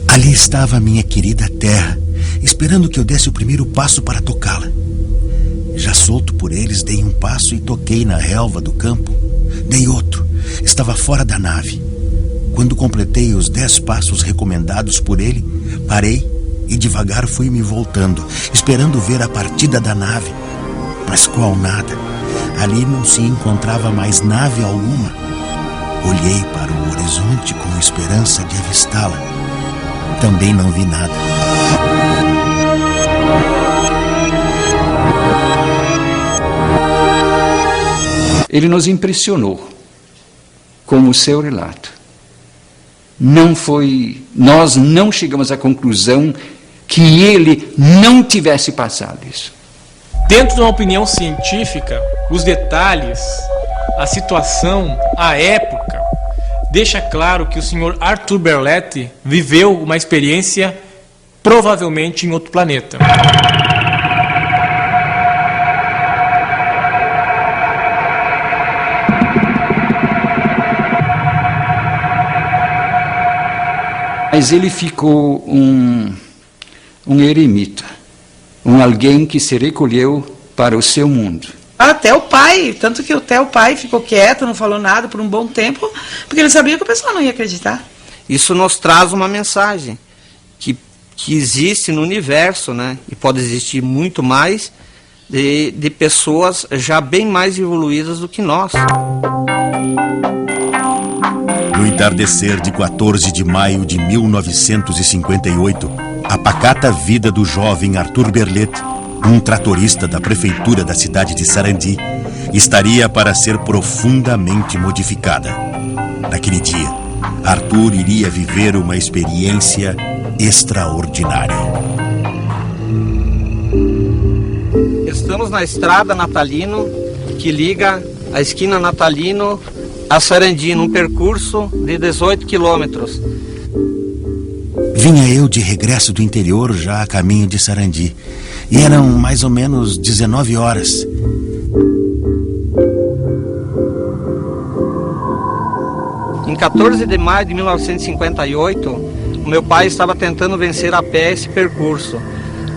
Ali estava a minha querida terra, esperando que eu desse o primeiro passo para tocá-la. Já solto por eles, dei um passo e toquei na relva do campo. Dei outro, estava fora da nave. Quando completei os 10 passos recomendados por ele, parei e devagar fui me voltando, esperando ver a partida da nave. Mas qual nada. Ali não se encontrava mais nave alguma. Olhei para o horizonte com esperança de avistá-la. Também não vi nada. Ele nos impressionou com o seu relato. Nós não chegamos à conclusão que ele não tivesse passado isso. Dentro de uma opinião científica, os detalhes, a situação, a época, deixa claro que o senhor Artur Berlet viveu uma experiência provavelmente em outro planeta. Mas ele ficou um eremita, alguém que se recolheu para o seu mundo. Até o pai, tanto que até o pai ficou quieto, não falou nada por um bom tempo, porque ele sabia que o pessoal não ia acreditar. Isso nos traz uma mensagem que existe no universo, né? E pode existir muito mais de pessoas já bem mais evoluídas do que nós. No entardecer de 14 de maio de 1958, a pacata vida do jovem Artur Berlet, um tratorista da Prefeitura da cidade de Sarandi, estaria para ser profundamente modificada. Naquele dia, Artur iria viver uma experiência extraordinária. Estamos na estrada Natalino, que liga a esquina Natalino a Sarandi, num percurso de 18 quilômetros. Vinha eu de regresso do interior, já a caminho de Sarandi. E eram mais ou menos 19 horas. Em 14 de maio de 1958, o meu pai estava tentando vencer a pé esse percurso.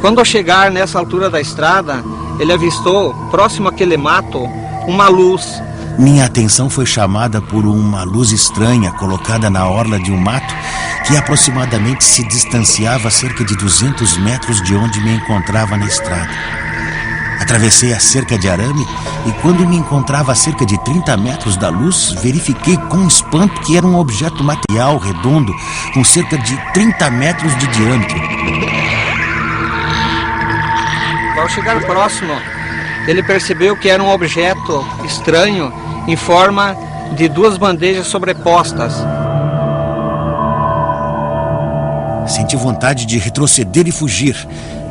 Quando ao chegar nessa altura da estrada, ele avistou, próximo àquele mato, uma luz. Minha atenção foi chamada por uma luz estranha colocada na orla de um mato que aproximadamente se distanciava a cerca de 200 metros de onde me encontrava na estrada. Atravessei a cerca de arame e quando me encontrava a cerca de 30 metros da luz, verifiquei com espanto que era um objeto material redondo com cerca de 30 metros de diâmetro. Ao chegar próximo, ele percebeu que era um objeto estranho em forma de 2 bandejas sobrepostas. Senti vontade de retroceder e fugir.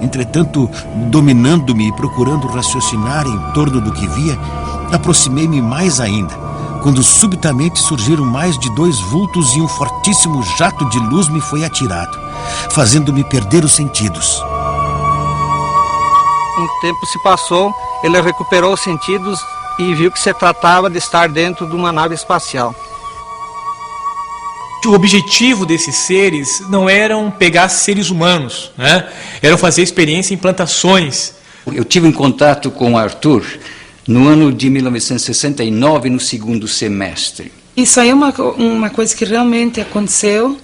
Entretanto, dominando-me e procurando raciocinar em torno do que via, aproximei-me mais ainda, quando subitamente surgiram mais de 2 vultos e um fortíssimo jato de luz me foi atirado, fazendo-me perder os sentidos. Um tempo se passou, ele recuperou os sentidos e viu que se tratava de estar dentro de uma nave espacial. O objetivo desses seres não eram pegar seres humanos, né? Eram fazer experiência em plantações. Eu tive em contato com o Artur no ano de 1969, no 2º semestre. Isso aí é uma coisa que realmente aconteceu,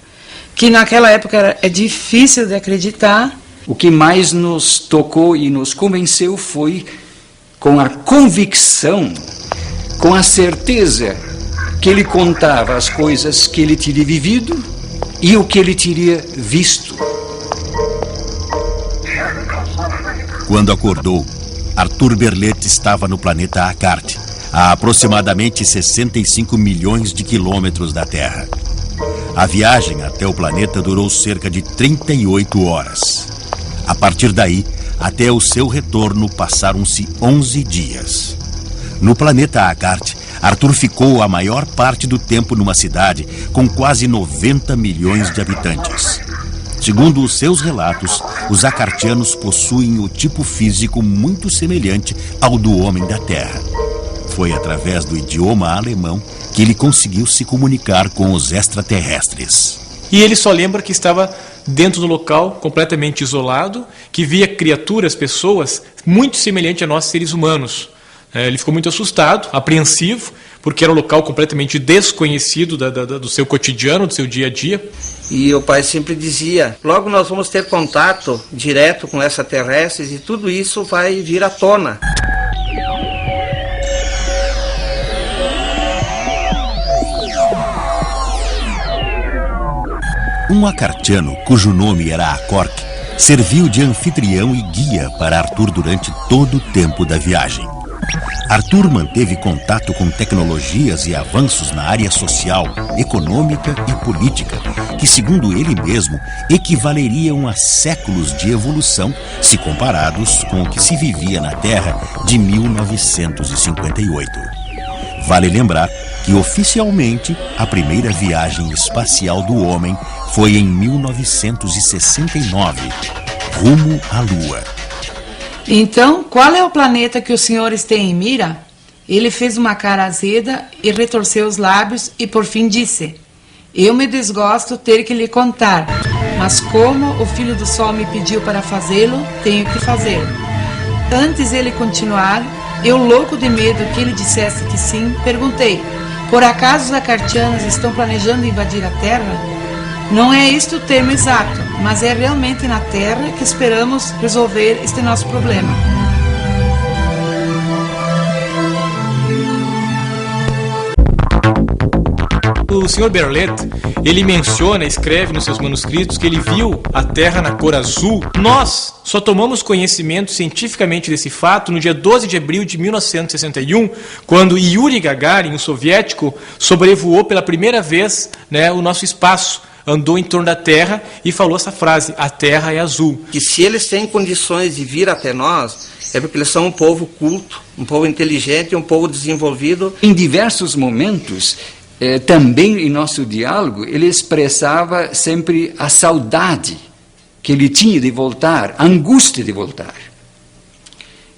que naquela época é difícil de acreditar. O que mais nos tocou e nos convenceu foi com a convicção, com a certeza que ele contava as coisas que ele teria vivido e o que ele teria visto. Quando acordou, Artur Berlet estava no planeta Acarte, a aproximadamente 65 milhões de quilômetros da Terra. A viagem até o planeta durou cerca de 38 horas. A partir daí, até o seu retorno, passaram-se 11 dias. No planeta Acarte, Artur ficou a maior parte do tempo numa cidade com quase 90 milhões de habitantes. Segundo os seus relatos, os acartianos possuem o tipo físico muito semelhante ao do homem da Terra. Foi através do idioma alemão que ele conseguiu se comunicar com os extraterrestres. E ele só lembra que estava dentro do local, completamente isolado, que via criaturas, pessoas, muito semelhantes a nós, seres humanos. Ele ficou muito assustado, apreensivo, porque era um local completamente desconhecido do seu cotidiano, do seu dia a dia. E o pai sempre dizia, logo nós vamos ter contato direto com extraterrestres e tudo isso vai vir à tona. Um acartiano, cujo nome era Acorc, serviu de anfitrião e guia para Artur durante todo o tempo da viagem. Artur manteve contato com tecnologias e avanços na área social, econômica e política, que, segundo ele mesmo, equivaleriam a séculos de evolução se comparados com o que se vivia na Terra de 1958. Vale lembrar que, oficialmente, a primeira viagem espacial do homem foi em 1969, rumo à Lua. Então, qual é o planeta que os senhores têm em mira? Ele fez uma cara azeda e retorceu os lábios e por fim disse: eu me desgosto ter que lhe contar, mas como o filho do sol me pediu para fazê-lo, tenho que fazer. Antes ele continuar, eu, louco de medo que ele dissesse que sim, perguntei: por acaso os acartianos estão planejando invadir a Terra? Não é este o termo exato, mas é realmente na Terra que esperamos resolver este nosso problema. O Sr. Berlet, ele menciona, escreve nos seus manuscritos que ele viu a Terra na cor azul. Nós só tomamos conhecimento cientificamente desse fato no dia 12 de abril de 1961, quando Yuri Gagarin, o soviético, sobrevoou pela primeira vez, o nosso espaço. Andou em torno da Terra e falou essa frase: a Terra é azul. Que se eles têm condições de vir até nós, é porque eles são um povo culto, um povo inteligente, um povo desenvolvido. Em diversos momentos, também em nosso diálogo, ele expressava sempre a saudade que ele tinha de voltar, a angústia de voltar.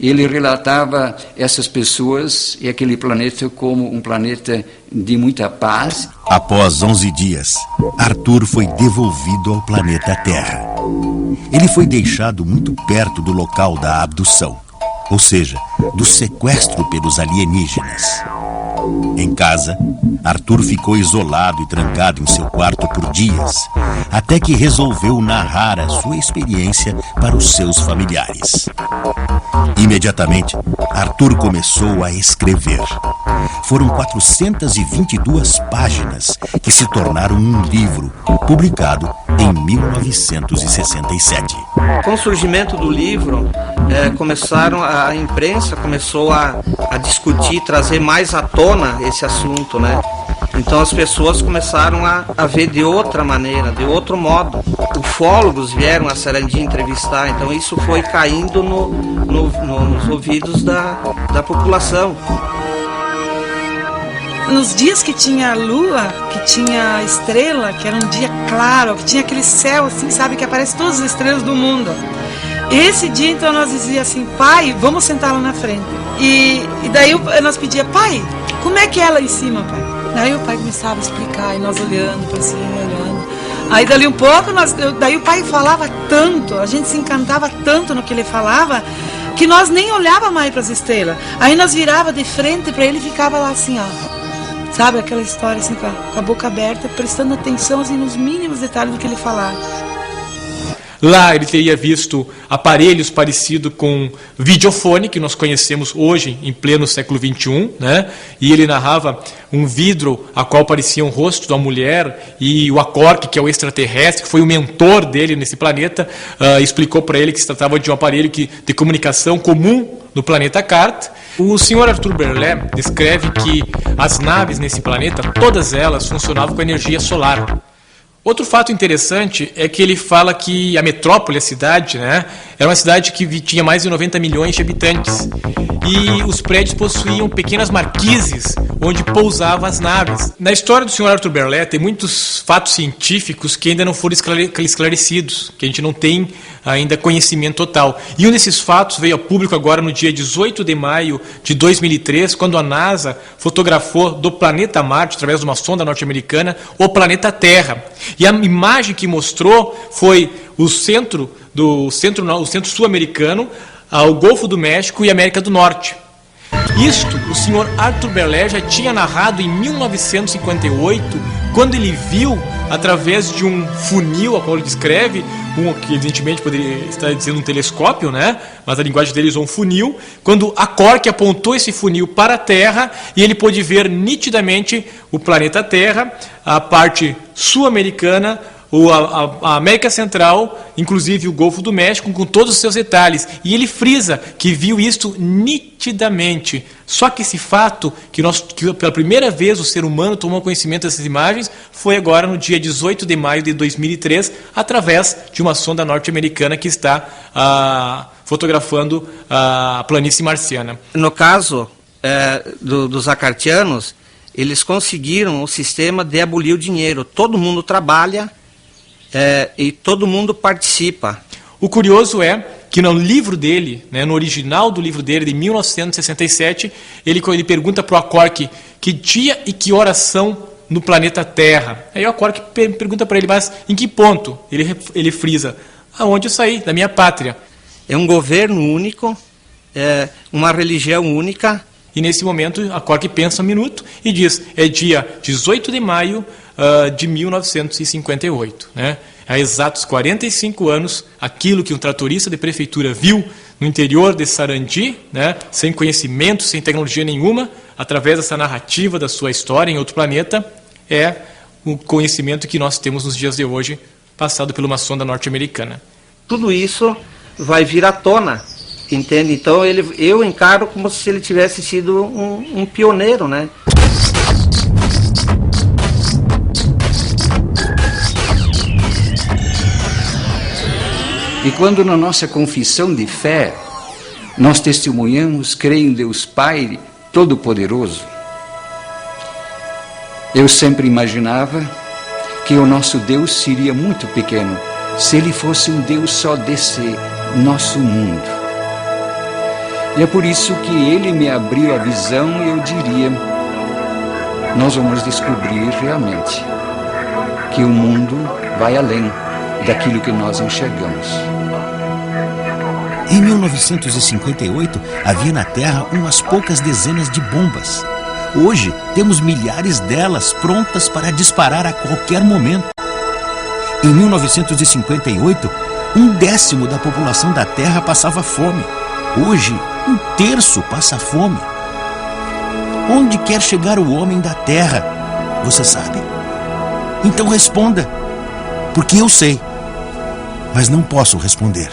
Ele relatava essas pessoas e aquele planeta como um planeta de muita paz. Após 11 dias, Artur foi devolvido ao planeta Terra. Ele foi deixado muito perto do local da abdução, ou seja, do sequestro pelos alienígenas. Em casa, Artur ficou isolado e trancado em seu quarto por dias, até que resolveu narrar a sua experiência para os seus familiares. Imediatamente, Artur começou a escrever. Foram 422 páginas que se tornaram um livro, publicado em 1967. Com o surgimento do livro, a imprensa começou a discutir, trazer mais à tona esse assunto, Então as pessoas começaram a ver de outra maneira, de outro modo. Ufólogos vieram a Sarandi entrevistar, então isso foi caindo nos ouvidos da população. Nos dias que tinha a lua, que tinha a estrela, que era um dia claro, que tinha aquele céu assim, sabe, que aparece todas as estrelas do mundo. Esse dia, então, nós dizia assim: pai, vamos sentar lá na frente. E daí nós pedia: pai, como é que é lá em cima, pai? Daí o pai começava a explicar, e nós olhando para cima, olhando. Aí dali um pouco, daí o pai falava tanto, a gente se encantava tanto no que ele falava, que nós nem olhava mais para as estrelas. Aí nós virava de frente para ele e ficava lá assim, ó. Sabe, aquela história assim, com a boca aberta, prestando atenção assim, nos mínimos detalhes do que ele falava. Lá ele teria visto aparelhos parecidos com videofone, que nós conhecemos hoje, em pleno século XXI, E ele narrava um vidro a qual parecia um rosto de uma mulher, e o Acorc, que é o extraterrestre, que foi o mentor dele nesse planeta, explicou para ele que se tratava de um aparelho de comunicação comum no planeta Carta. O Sr. Artur Berlet descreve que as naves nesse planeta, todas elas funcionavam com energia solar. Outro fato interessante é que ele fala que a metrópole, a cidade, era uma cidade que tinha mais de 90 milhões de habitantes. E os prédios possuíam pequenas marquises onde pousavam as naves. Na história do Sr. Artur Berlet tem muitos fatos científicos que ainda não foram esclarecidos, que a gente não tem ainda conhecimento total. E um desses fatos veio ao público agora no dia 18 de maio de 2003, quando a NASA fotografou do planeta Marte, através de uma sonda norte-americana, o planeta Terra. E a imagem que mostrou foi o centro sul-americano, o Golfo do México e América do Norte. Isto o senhor Artur Berlet já tinha narrado em 1958, quando ele viu, através de um funil, a qual ele descreve, que evidentemente poderia estar dizendo um telescópio, né? Mas a linguagem dele usou um funil, quando a Cork apontou esse funil para a Terra e ele pôde ver nitidamente o planeta Terra, a parte sul-americana, a América Central, inclusive o Golfo do México, com todos os seus detalhes. E ele frisa que viu isto nitidamente. Só que esse fato, que pela primeira vez o ser humano tomou conhecimento dessas imagens, foi agora no dia 18 de maio de 2003, através de uma sonda norte-americana que está fotografando a planície marciana. No caso dos acartianos, eles conseguiram o sistema de abolir o dinheiro. Todo mundo trabalha, e todo mundo participa. O curioso é que no livro dele, né, no original do livro dele, de 1967, ele pergunta para o Cork que dia e que horas são no planeta Terra. Aí o Cork pergunta para ele, mas em que ponto? Ele frisa, aonde eu saí, da minha pátria. É um governo único, uma religião única. E nesse momento a Cork pensa um minuto e diz, é dia 18 de maio de 1958. Né? Há exatos 45 anos, aquilo que um tratorista de prefeitura viu no interior de Sarandi, né, sem conhecimento, sem tecnologia nenhuma, através dessa narrativa da sua história em outro planeta, é o conhecimento que nós temos nos dias de hoje, passado por uma sonda norte-americana. Tudo isso vai vir à tona, entende? Então eu encaro como se ele tivesse sido um pioneiro, né? E quando na nossa confissão de fé nós testemunhamos, creio em Deus Pai Todo-Poderoso, eu sempre imaginava que o nosso Deus seria muito pequeno se ele fosse um Deus só desse nosso mundo. E é por isso que ele me abriu a visão e eu diria, nós vamos descobrir realmente que o mundo vai além daquilo que nós enxergamos. Em 1958, havia na Terra umas poucas dezenas de bombas. Hoje, temos milhares delas prontas para disparar a qualquer momento. Em 1958, 1/10 da população da Terra passava fome. Hoje, 1/3 passa fome. Onde quer chegar o homem da Terra? Você sabe? Então responda, porque eu sei, mas não posso responder.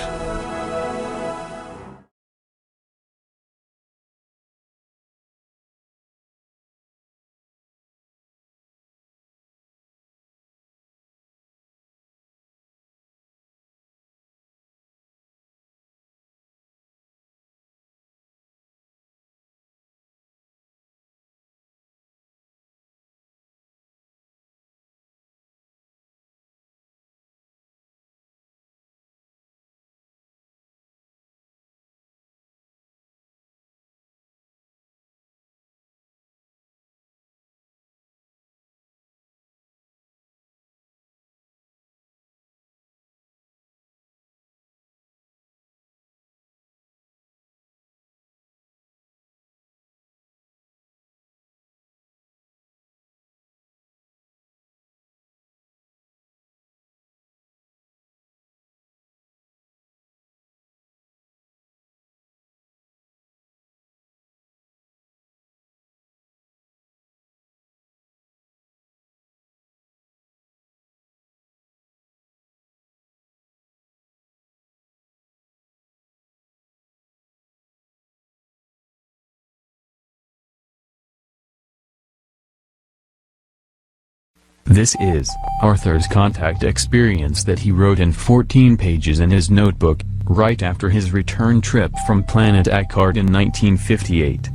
This is Arthur's contact experience that he wrote in 14 pages in his notebook, right after his return trip from planet Akard in 1958.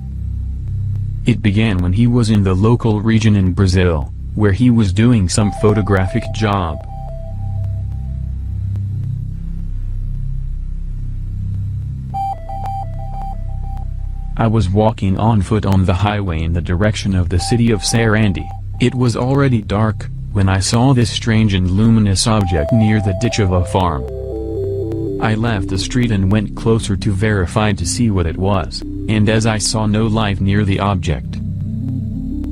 It began when he was in the local region in Brazil, where he was doing some photographic job. I was walking on foot on the highway in the direction of the city of Sarandi. It was already dark, when I saw this strange and luminous object near the ditch of a farm. I left the street and went closer to verify to see what it was, and as I saw no light near the object,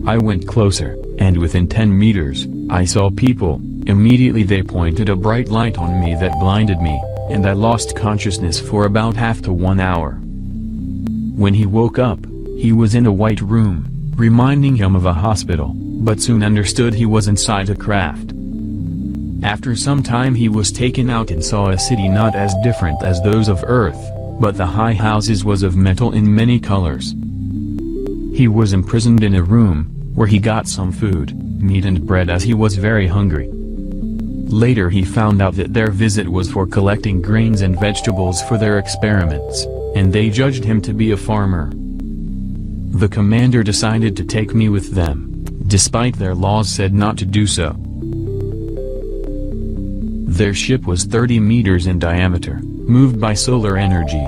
I went closer, and within 10 meters, I saw people. Immediately they pointed a bright light on me that blinded me, and I lost consciousness for about half to 1 hour. When he woke up, he was in a white room, reminding him of a hospital, but soon understood he was inside a craft. After some time he was taken out and saw a city not as different as those of Earth, but the high houses was of metal in many colors. He was imprisoned in a room, where he got some food, meat and bread as he was very hungry. Later he found out that their visit was for collecting grains and vegetables for their experiments, and they judged him to be a farmer. The commander decided to take me with them, despite their laws said not to do so. Their ship was 30 meters in diameter, moved by solar energy.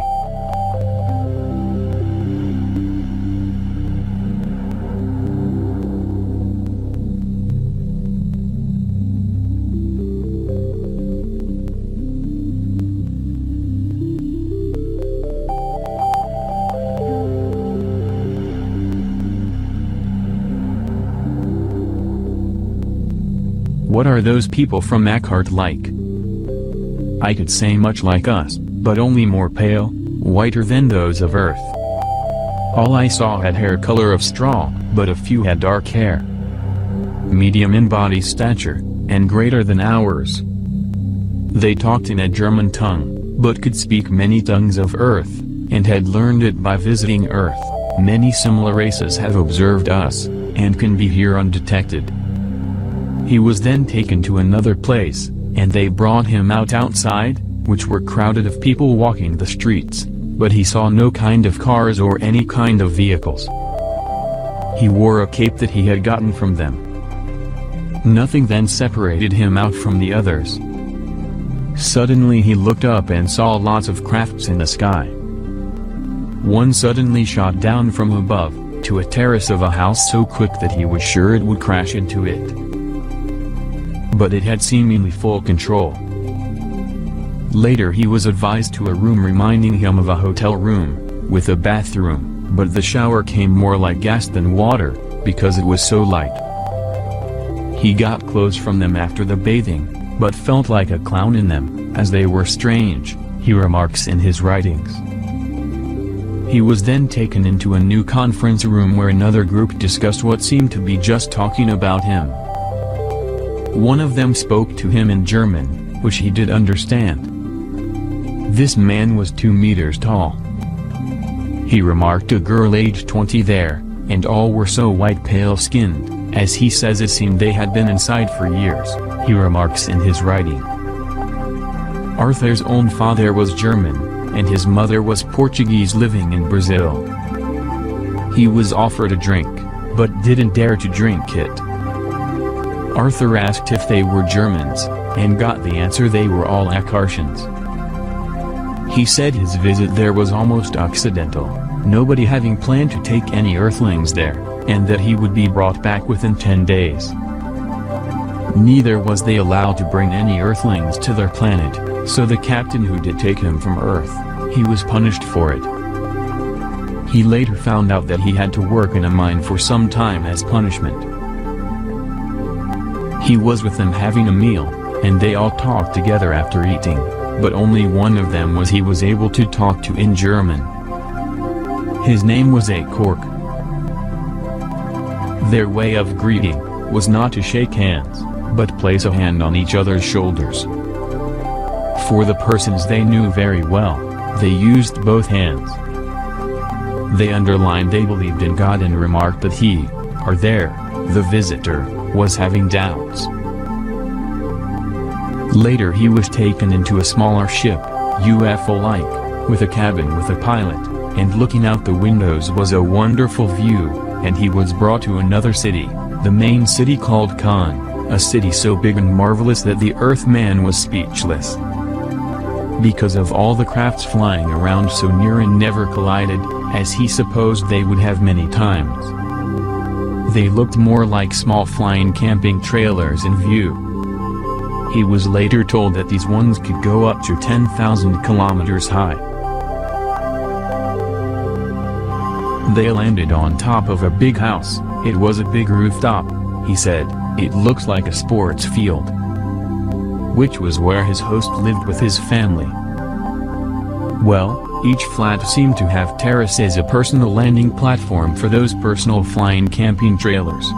What are those people from Eckhart like? I could say much like us, but only more pale, whiter than those of Earth. All I saw had hair color of straw, but a few had dark hair, medium in body stature, and greater than ours. They talked in a German tongue, but could speak many tongues of Earth, and had learned it by visiting Earth. Many similar races have observed us, and can be here undetected. He was then taken to another place, and they brought him outside, which were crowded of people walking the streets, but he saw no kind of cars or any kind of vehicles. He wore a cape that he had gotten from them. Nothing then separated him out from the others. Suddenly he looked up and saw lots of crafts in the sky. One suddenly shot down from above, to a terrace of a house so quick that he was sure it would crash into it. But it had seemingly full control. Later he was advised to a room reminding him of a hotel room, with a bathroom, but the shower came more like gas than water, because it was so light. He got clothes from them after the bathing, but felt like a clown in them, as they were strange, he remarks in his writings. He was then taken into a new conference room where another group discussed what seemed to be just talking about him. One of them spoke to him in German, which he did understand. This man was 2 meters tall. He remarked a girl aged 20 there, and all were so white pale-skinned, as he says it seemed they had been inside for years, he remarks in his writing. Arthur's own father was German, and his mother was Portuguese living in Brazil. He was offered a drink, but didn't dare to drink it. Arthur asked if they were Germans, and got the answer they were all Eckartians. He said his visit there was almost accidental, nobody having planned to take any earthlings there, and that he would be brought back within 10 days. Neither was they allowed to bring any earthlings to their planet, so the captain who did take him from Earth, he was punished for it. He later found out that he had to work in a mine for some time as punishment. He was with them having a meal, and they all talked together after eating, but only one of them he was able to talk to in German. His name was a Cork. Their way of greeting was not to shake hands, but place a hand on each other's shoulders. For the persons they knew very well, they used both hands. They underlined they believed in God and remarked that he, or there, the visitor, was having doubts. Later he was taken into a smaller ship, UFO-like, with a cabin with a pilot, and looking out the windows was a wonderful view, and he was brought to another city, the main city called Caen, a city so big and marvelous that the Earthman was speechless. Because of all the crafts flying around so near and never collided, as he supposed they would have many times. They looked more like small flying camping trailers in view. He was later told that these ones could go up to 10,000 kilometers high. They landed on top of a big house. It was a big rooftop, he said. It looked like a sports field, which was where his host lived with his family. Well, each flat seemed to have terrace as a personal landing platform for those personal flying camping trailers.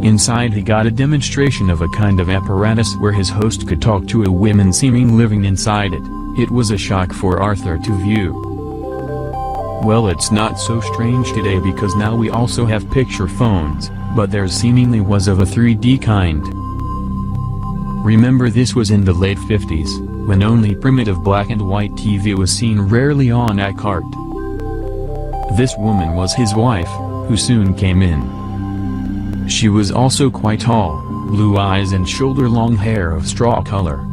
Inside he got a demonstration of a kind of apparatus where his host could talk to a woman seeming living inside it. It was a shock for Arthur to view. Well, it's not so strange today because now we also have picture phones, but theirs seemingly was of a 3D kind. Remember, this was in the late 50s, when only primitive black and white TV was seen rarely on a cart. This woman was his wife, who soon came in. She was also quite tall, blue eyes and shoulder-long hair of straw color.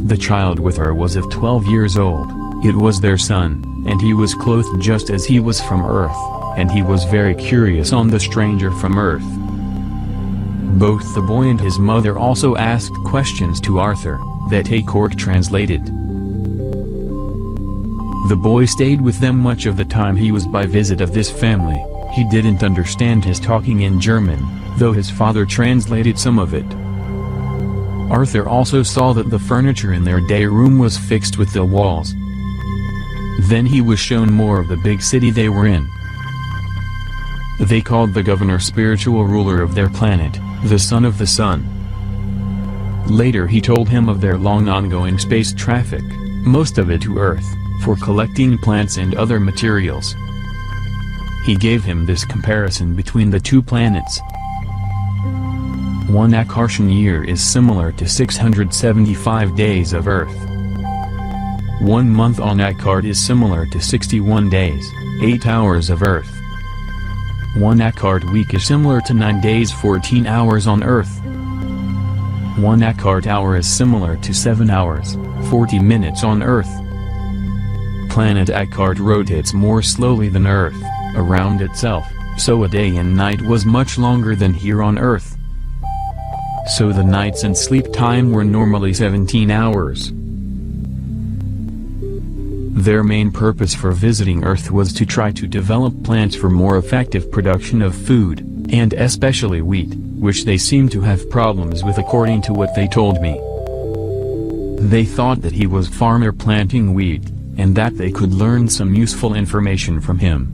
The child with her was of 12 years old. It was their son, and he was clothed just as he was from Earth, and he was very curious on the stranger from Earth. Both the boy and his mother also asked questions to Arthur, that Cork translated. The boy stayed with them much of the time he was by visit of this family. He didn't understand his talking in German, though his father translated some of it. Arthur also saw that the furniture in their day room was fixed with the walls. Then he was shown more of the big city they were in. They called the governor spiritual ruler of their planet, the son of the sun. Later he told him of their long ongoing space traffic, most of it to Earth, for collecting plants and other materials. He gave him this comparison between the two planets. One Akartian year is similar to 675 days of Earth. 1 month on Akart is similar to 61 days, 8 hours of Earth. 1 Akart week is similar to 9 days 14 hours on Earth. 1 Akart hour is similar to 7 hours, 40 minutes on Earth. Planet Akart rotates more slowly than Earth, around itself, so a day and night was much longer than here on Earth. So the nights and sleep time were normally 17 hours. Their main purpose for visiting Earth was to try to develop plants for more effective production of food, and especially wheat, which they seemed to have problems with according to what they told me. They thought that he was farmer planting wheat, and that they could learn some useful information from him.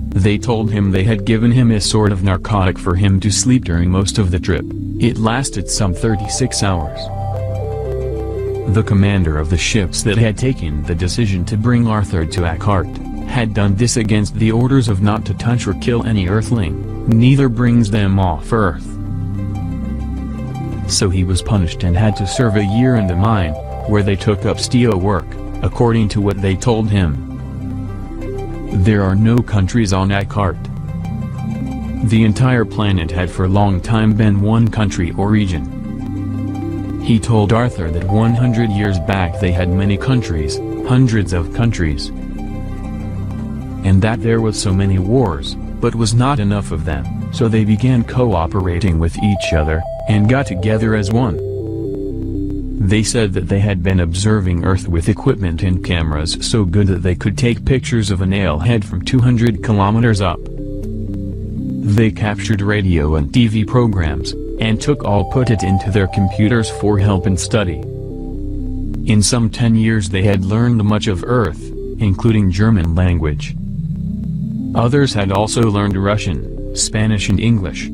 They told him they had given him a sort of narcotic for him to sleep during most of the trip. It lasted some 36 hours. The commander of the ships that had taken the decision to bring Arthur to Akart had done this against the orders of not to touch or kill any Earthling, neither brings them off Earth. So he was punished and had to serve a year in the mine, where they took up steel work, according to what they told him. There are no countries on Akart. The entire planet had for a long time been one country or region. He told Arthur that 100 years back they had many countries, hundreds of countries, and that there was so many wars, but was not enough of them, so they began cooperating with each other, and got together as one. They said that they had been observing Earth with equipment and cameras so good that they could take pictures of a nail head from 200 kilometers up. They captured radio and TV programs, and put it into their computers for help and study. In some 10 years they had learned much of Earth, including German language. Others had also learned Russian, Spanish and English.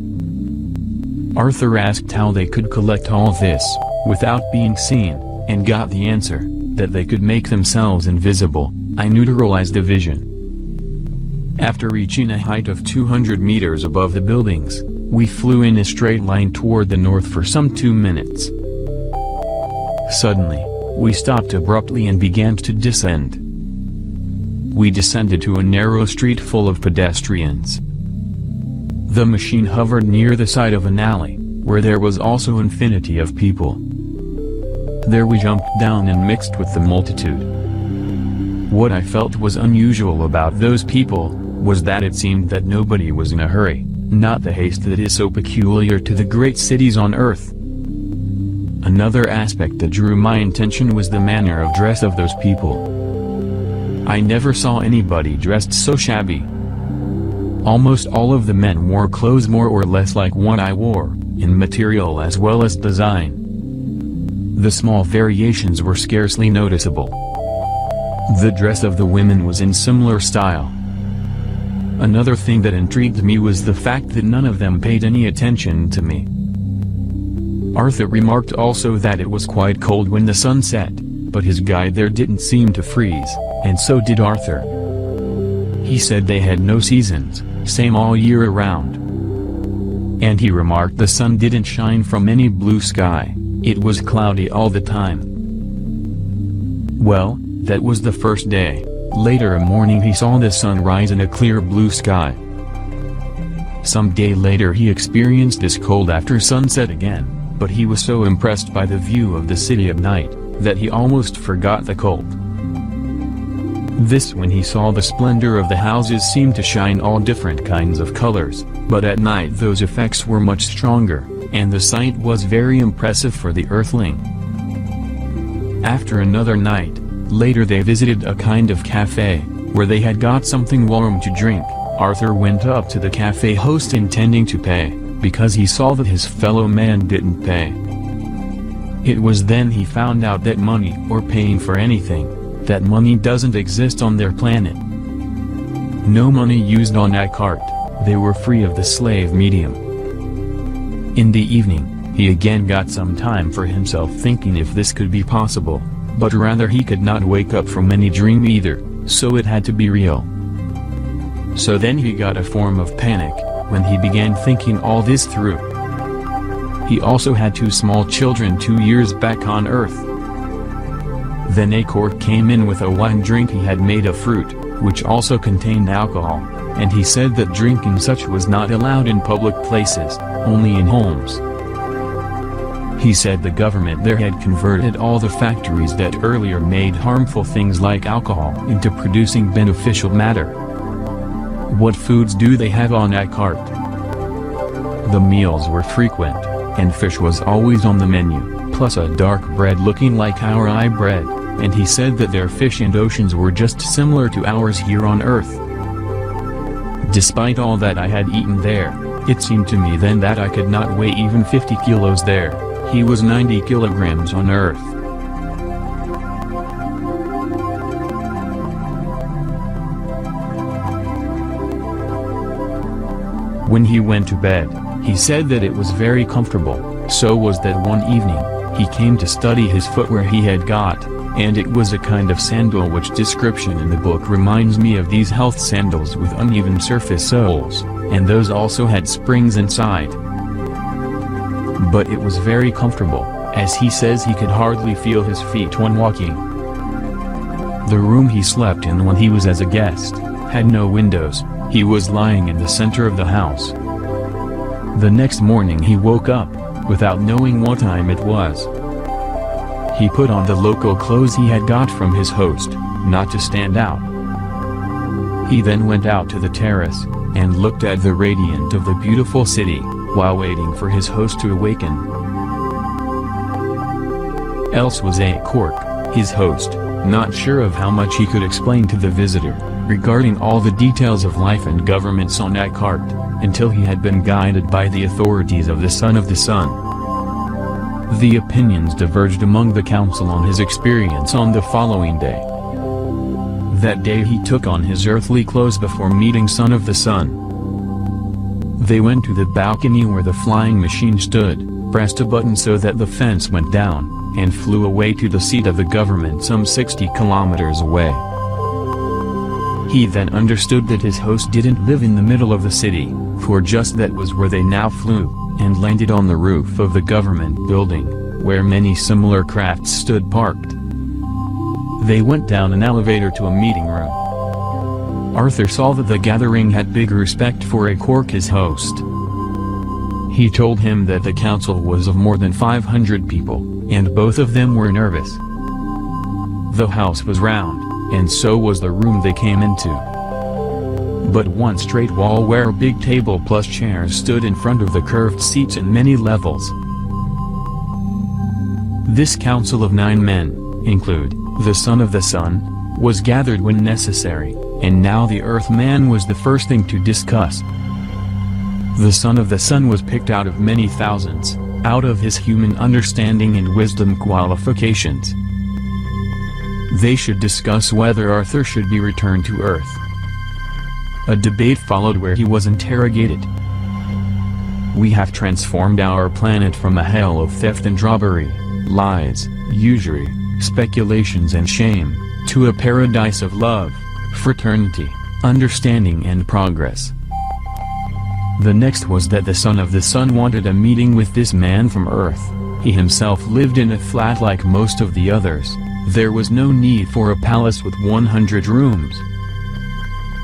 Arthur asked how they could collect all this, without being seen, and got the answer, that they could make themselves invisible. I neutralized the vision. After reaching a height of 200 meters above the buildings, we flew in a straight line toward the north for some 2 minutes. Suddenly, we stopped abruptly and began to descend. We descended to a narrow street full of pedestrians. The machine hovered near the side of an alley, where there was also infinity of people. There we jumped down and mixed with the multitude. What I felt was unusual about those people, was that it seemed that nobody was in a hurry, not the haste that is so peculiar to the great cities on earth. Another aspect that drew my attention was the manner of dress of those people. I never saw anybody dressed so shabby. Almost all of the men wore clothes more or less like what I wore, in material as well as design. The small variations were scarcely noticeable. The dress of the women was in similar style. Another thing that intrigued me was the fact that none of them paid any attention to me. Arthur remarked also that it was quite cold when the sun set, but his guide there didn't seem to freeze, and so did Arthur. He said they had no seasons, same all year around. And he remarked the sun didn't shine from any blue sky, it was cloudy all the time. Well, that was the first day. Later a morning he saw the sun rise in a clear blue sky. Some day later he experienced this cold after sunset again, but he was so impressed by the view of the city at night, that he almost forgot the cold. This when he saw the splendor of the houses seemed to shine all different kinds of colors, but at night those effects were much stronger, and the sight was very impressive for the earthling. After another night, later they visited a kind of cafe, where they had got something warm to drink. Arthur went up to the cafe host intending to pay, because he saw that his fellow man didn't pay. It was then he found out that money or paying for anything, that money doesn't exist on their planet. No money used on that cart, they were free of the slave medium. In the evening, he again got some time for himself thinking if this could be possible, but rather he could not wake up from any dream either, so it had to be real. So then he got a form of panic, when he began thinking all this through. He also had 2 small children 2 years back on earth. Then a cork came in with a wine drink he had made of fruit, which also contained alcohol, and he said that drinking such was not allowed in public places, only in homes. He said the government there had converted all the factories that earlier made harmful things like alcohol into producing beneficial matter. What foods do they have on that cart? The meals were frequent, and fish was always on the menu, plus a dark bread looking like our rye bread, and he said that their fish and oceans were just similar to ours here on earth. Despite all that I had eaten there, it seemed to me then that I could not weigh even 50 kilos there. He was 90 kilograms on earth. When he went to bed, he said that it was very comfortable. So was that one evening, he came to study his footwear he had got, and it was a kind of sandal which description in the book reminds me of these health sandals with uneven surface soles, and those also had springs inside. But it was very comfortable, as he says he could hardly feel his feet when walking. The room he slept in when he was as a guest, had no windows, he was lying in the center of the house. The next morning he woke up, without knowing what time it was. He put on the local clothes he had got from his host, not to stand out. He then went out to the terrace, and looked at the radiance of the beautiful city, while waiting for his host to awaken. Else was a cork, his host, not sure of how much he could explain to the visitor, regarding all the details of life and governments on that cart, until he had been guided by the authorities of the Son of the Sun. The opinions diverged among the council on his experience on the following day. That day he took on his earthly clothes before meeting Son of the Sun. They went to the balcony where the flying machine stood, pressed a button so that the fence went down, and flew away to the seat of the government some 60 kilometers away. He then understood that his host didn't live in the middle of the city, for just that was where they now flew, and landed on the roof of the government building, where many similar crafts stood parked. They went down an elevator to a meeting room. Arthur saw that the gathering had big respect for a cork his host. He told him that the council was of more than 500 people, and both of them were nervous. The house was round, and so was the room they came into. but one straight wall where a big table plus chairs stood in front of the curved seats in many levels. This council of 9 men, include the son of the sun, was gathered when necessary, and now the Earth-man was the first thing to discuss. The son of the sun was picked out of many thousands, out of his human understanding and wisdom qualifications. They should discuss whether Arthur should be returned to Earth. A debate followed where he was interrogated. "We have transformed our planet from a hell of theft and robbery, lies, usury, speculations and shame, to a paradise of love, fraternity, understanding and progress." The next was that the son of the sun wanted a meeting with this man from Earth. He himself lived in a flat like most of the others. There was no need for a palace with 100 rooms.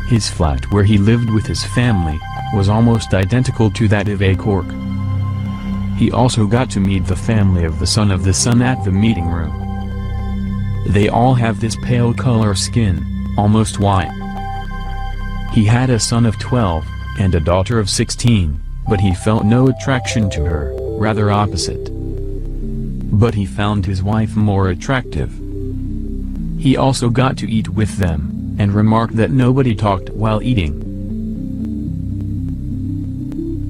His flat where he lived with his family was almost identical to that of a cork. He also got to meet the family of the son of the sun at the meeting room. They all have this pale color skin, almost white. He had a son of 12, and a daughter of 16, but he felt no attraction to her, rather opposite. But he found his wife more attractive. He also got to eat with them, and remarked that nobody talked while eating.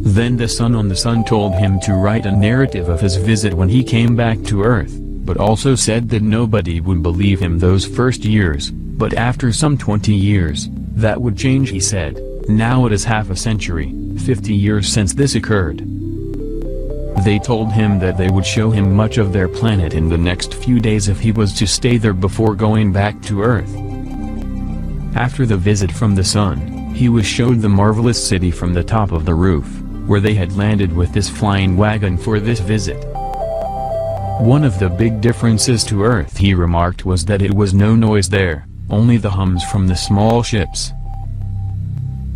Then the son on the sun told him to write a narrative of his visit when he came back to Earth, but also said that nobody would believe him those first years, but after some 20 years, that would change, he said. Now it is half a century, 50 years since this occurred. They told him that they would show him much of their planet in the next few days if he was to stay there before going back to Earth. After the visit from the sun, he was showed the marvelous city from the top of the roof, where they had landed with this flying wagon for this visit. One of the big differences to Earth, he remarked, was that it was no noise there, only the hums from the small ships.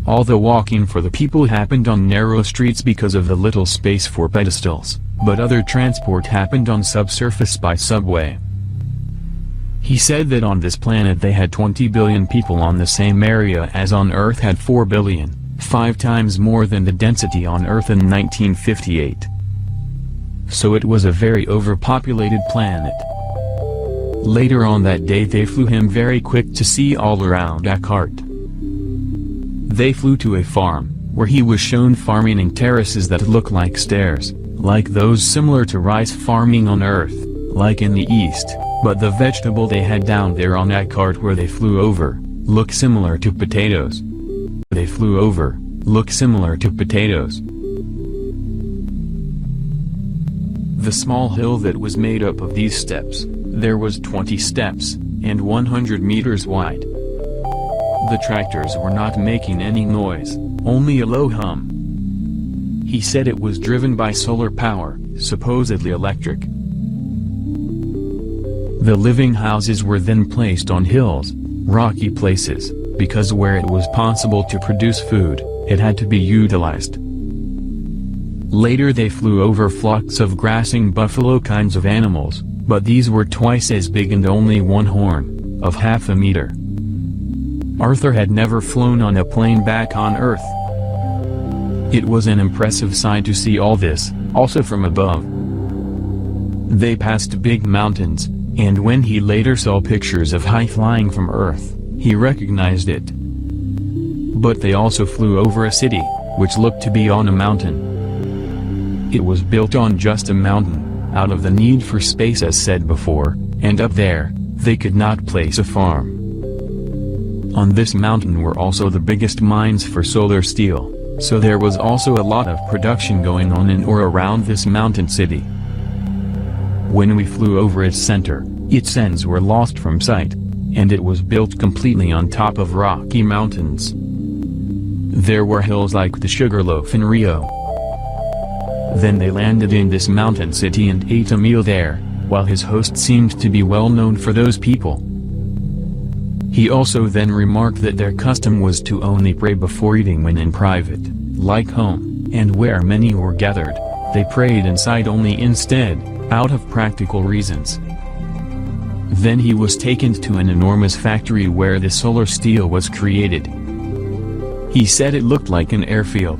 All the walking for the people happened on narrow streets because of the little space for pedestals, but other transport happened on subsurface by subway. He said that on this planet they had 20 billion people on the same area as on Earth had 4 billion, 5 times more than the density on Earth in 1958. So it was a very overpopulated planet. Later on that day they flew him very quick to see all around a cart. They flew to a farm, where he was shown farming in terraces that look like stairs, like those similar to rice farming on Earth, like in the East, but the vegetable they had down there on that cart where they flew over, look similar to potatoes. They flew over, look similar to potatoes. The small hill that was made up of these steps, there was 20 steps, and 100 meters wide. The tractors were not making any noise, only a low hum. He said it was driven by solar power, supposedly electric. The living houses were then placed on hills, rocky places, because where it was possible to produce food, it had to be utilized. Later they flew over flocks of grassing buffalo kinds of animals, but these were twice as big and only one horn, of half a meter. Arthur had never flown on a plane back on Earth. It was an impressive sight to see all this, also from above. They passed big mountains, and when he later saw pictures of high flying from Earth, he recognized it. But they also flew over a city, which looked to be on a mountain. It was built on just a mountain, out of the need for space as said before, and up there, they could not place a farm. On this mountain were also the biggest mines for solar steel, so there was also a lot of production going on in or around this mountain city. When we flew over its center, its ends were lost from sight, and it was built completely on top of rocky mountains. There were hills like the Sugarloaf in Rio. Then they landed in this mountain city and ate a meal there, while his host seemed to be well known for those people. He also then remarked that their custom was to only pray before eating when in private, like home, and where many were gathered, they prayed inside only instead, out of practical reasons. Then he was taken to an enormous factory where the solar steel was created. He said it looked like an airfield.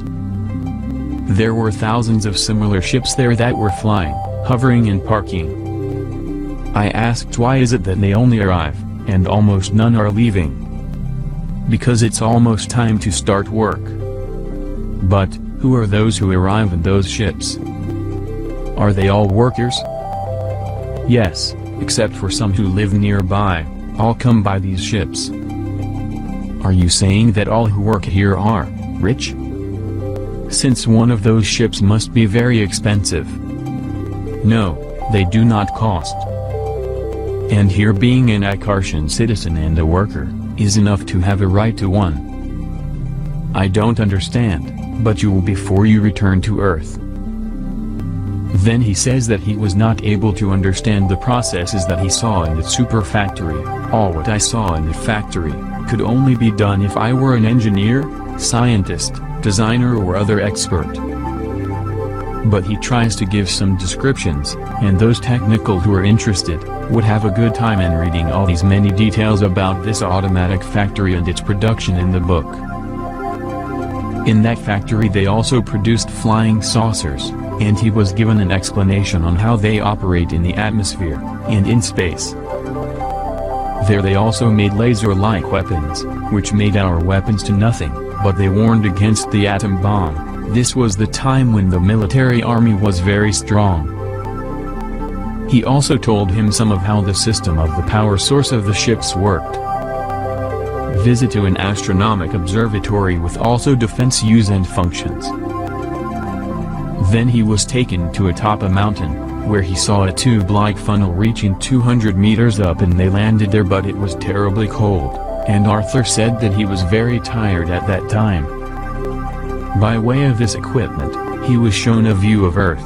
There were thousands of similar ships there that were flying, hovering and parking. I asked why is it that they only arrive, and almost none are leaving. Because it's almost time to start work. But, who are those who arrive in those ships? Are they all workers? Yes, except for some who live nearby, all come by these ships. Are you saying that all who work here are rich? Since one of those ships must be very expensive. No, they do not cost. And here being an Akartian citizen and a worker, is enough to have a right to one. I don't understand, but you will before you return to Earth. Then he says that he was not able to understand the processes that he saw in the super factory. All what I saw in the factory could only be done if I were an engineer, scientist, designer or other expert. But he tries to give some descriptions, and those technical who are interested, would have a good time in reading all these many details about this automatic factory and its production in the book. In that factory they also produced flying saucers, and he was given an explanation on how they operate in the atmosphere, and in space. There they also made laser-like weapons, which made our weapons to nothing, but they warned against the atom bomb. This was the time when the military army was very strong. He also told him some of how the system of the power source of the ships worked. Visit to an astronomic observatory with also defense use and functions. Then he was taken to atop a mountain, where he saw a tube-like funnel reaching 200 meters up and they landed there, but it was terribly cold, and Arthur said that he was very tired at that time. By way of this equipment, he was shown a view of Earth.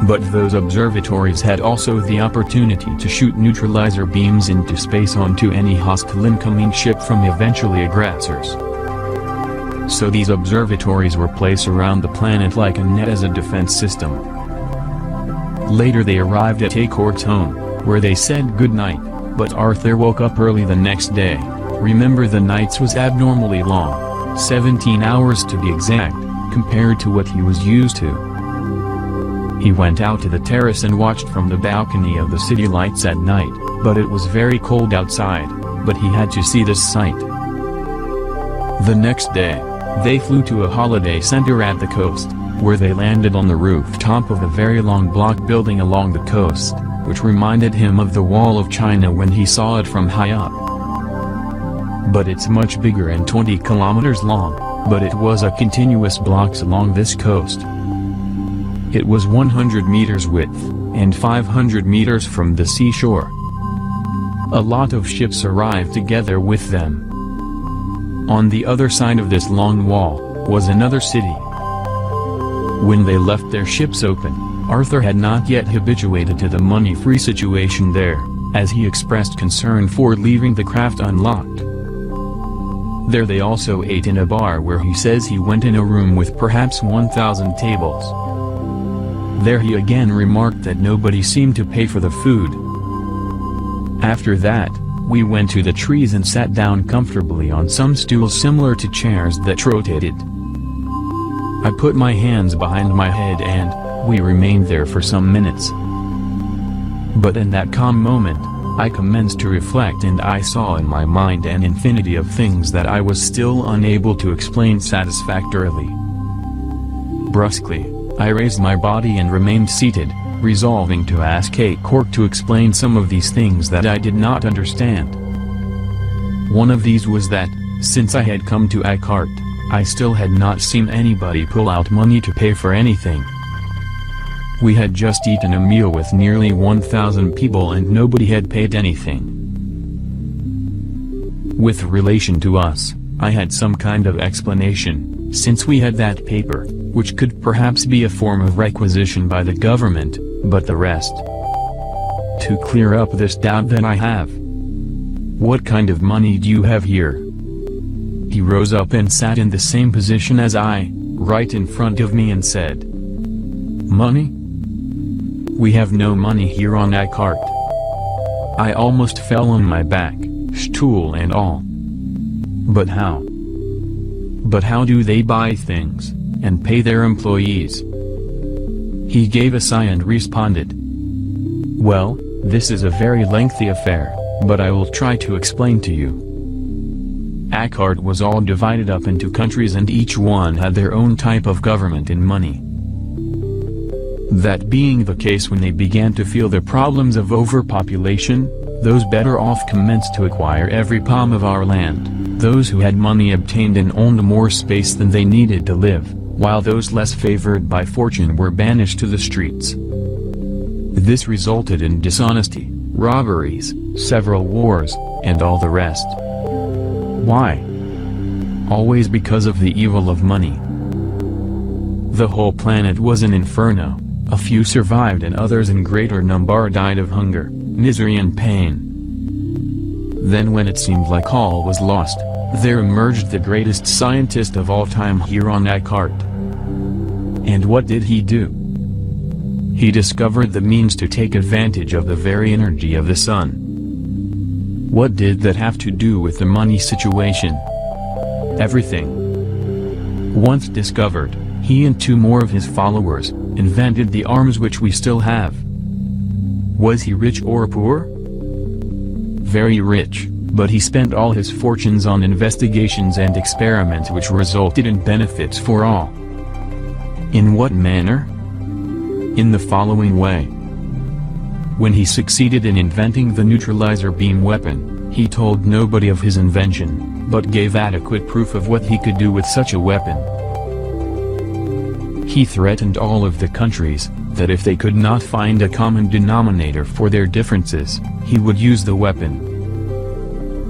But those observatories had also the opportunity to shoot neutralizer beams into space onto any hostile incoming ship from eventually aggressors. So these observatories were placed around the planet like a net as a defense system. Later they arrived at Acort's home, where they said good night, but Arthur woke up early the next day. Remember, the nights was abnormally long, 17 hours to be exact, compared to what he was used to. He went out to the terrace and watched from the balcony of the city lights at night, but it was very cold outside, but he had to see this sight. The next day, they flew to a holiday center at the coast, where they landed on the rooftop of a very long block building along the coast, which reminded him of the Wall of China when he saw it from high up. But it's much bigger and 20 kilometers long, but it was a continuous blocks along this coast. It was 100 meters width, and 500 meters from the seashore. A lot of ships arrived together with them. On the other side of this long wall, was another city. When they left their ships open, Arthur had not yet habituated to the money-free situation there, as he expressed concern for leaving the craft unlocked. There they also ate in a bar where he says he went in a room with perhaps 1,000 tables. There he again remarked that nobody seemed to pay for the food. After that, we went to the trees and sat down comfortably on some stools similar to chairs that rotated. I put my hands behind my head and we remained there for some minutes. But in that calm moment, I commenced to reflect and I saw in my mind an infinity of things that I was still unable to explain satisfactorily. Brusquely, I raised my body and remained seated, resolving to ask Acort to explain some of these things that I did not understand. One of these was that, since I had come to Acort, I still had not seen anybody pull out money to pay for anything. We had just eaten a meal with nearly 1,000 people and nobody had paid anything. With relation to us, I had some kind of explanation, since we had that paper, which could perhaps be a form of requisition by the government, but the rest. To clear up this doubt that I have. What kind of money do you have here? He rose up and sat in the same position as I, right in front of me and said, Money? We have no money here on Acort. I almost fell on my back, stool and all. But how? But how do they buy things, and pay their employees? He gave a sigh and responded, "Well, this is a very lengthy affair, but I will try to explain to you. Akkad was all divided up into countries and each one had their own type of government and money. That being the case, when they began to feel the problems of overpopulation, those better off commenced to acquire every palm of our land. Those who had money obtained and owned more space than they needed to live, while those less favored by fortune were banished to the streets. This resulted in dishonesty, robberies, several wars, and all the rest. Why? Always because of the evil of money. The whole planet was an inferno. A few survived and others in greater number died of hunger, misery and pain. Then when it seemed like all was lost, there emerged the greatest scientist of all time here on Akkad. And what did he do? He discovered the means to take advantage of the very energy of the sun. What did that have to do with the money situation? Everything. Once discovered, he and two more of his followers invented the arms which we still have. Was he rich or poor? Very rich, but he spent all his fortunes on investigations and experiments which resulted in benefits for all. In what manner? In the following way. When he succeeded in inventing the neutralizer beam weapon, he told nobody of his invention, but gave adequate proof of what he could do with such a weapon. He threatened all of the countries, that if they could not find a common denominator for their differences, he would use the weapon.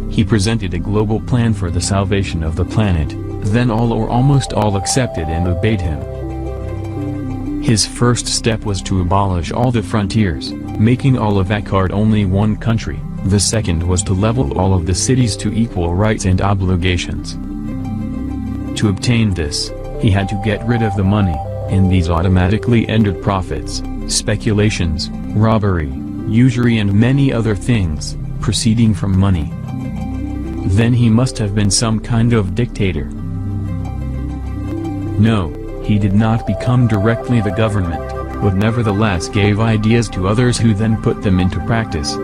He presented a global plan for the salvation of the planet, then all or almost all accepted and obeyed him. His first step was to abolish all the frontiers, making all of Akkad only one country. The second was to level all of the cities to equal rights and obligations. To obtain this, he had to get rid of the money, and these automatically ended profits, speculations, robbery, usury and many other things, proceeding from money. Then he must have been some kind of dictator. No, he did not become directly the government, but nevertheless gave ideas to others who then put them into practice.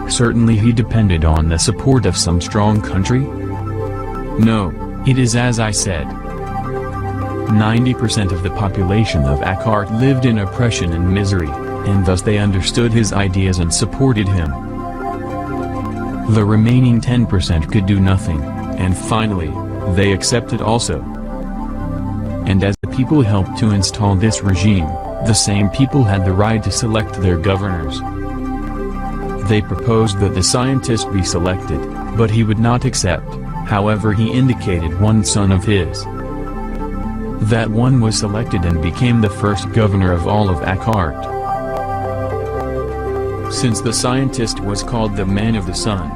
Certainly he depended on the support of some strong country? No, it is as I said. 90% of the population of Akkad lived in oppression and misery, and thus they understood his ideas and supported him. The remaining 10% could do nothing, and finally, they accepted also. And as the people helped to install this regime, the same people had the right to select their governors. They proposed that the scientist be selected, but he would not accept. However, he indicated one son of his. That one was selected and became the first governor of all of Akkad. Since the scientist was called the man of the sun,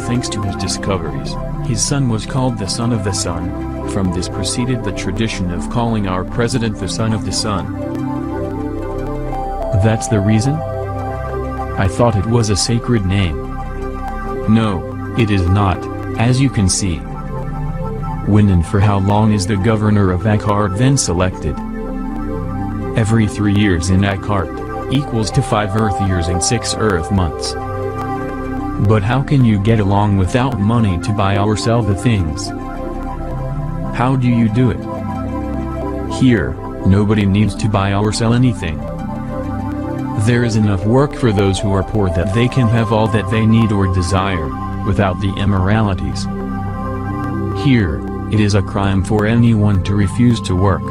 thanks to his discoveries, his son was called the son of the sun. From this proceeded the tradition of calling our president the son of the sun. That's the reason? I thought it was a sacred name. No, it is not, as you can see. When and for how long is the governor of Akkad then selected? Every 3 years in Akkad, equals to 5 Earth years and 6 Earth months. But how can you get along without money to buy or sell the things? How do you do it? Here, nobody needs to buy or sell anything. There is enough work for those who are poor that they can have all that they need or desire, without the immoralities. Here, it is a crime for anyone to refuse to work.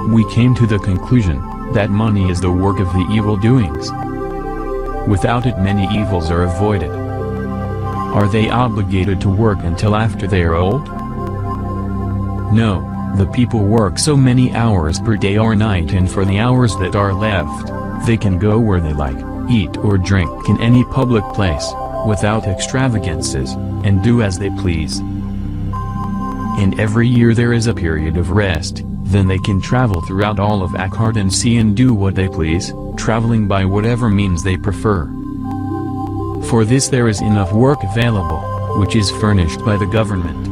We came to the conclusion that money is the work of the evil doings. Without it many evils are avoided. Are they obligated to work until after they are old? No, the people work so many hours per day or night, and for the hours that are left, they can go where they like, eat or drink in any public place, without extravagances, and do as they please. And every year there is a period of rest, then they can travel throughout all of Akkad and see and do what they please, traveling by whatever means they prefer. For this there is enough work available, which is furnished by the government.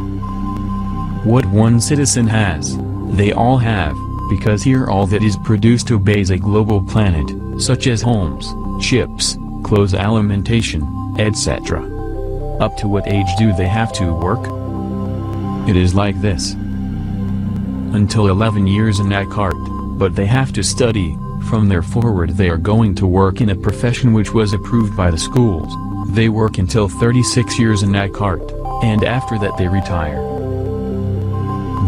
What one citizen has, they all have, because here all that is produced obeys a global planet, such as homes, ships, clothes, alimentation, etc. Up to what age do they have to work? It is like this. Until 11 years in that cart, but they have to study. From there forward they are going to work in a profession which was approved by the schools. They work until 36 years in that cart, and after that they retire.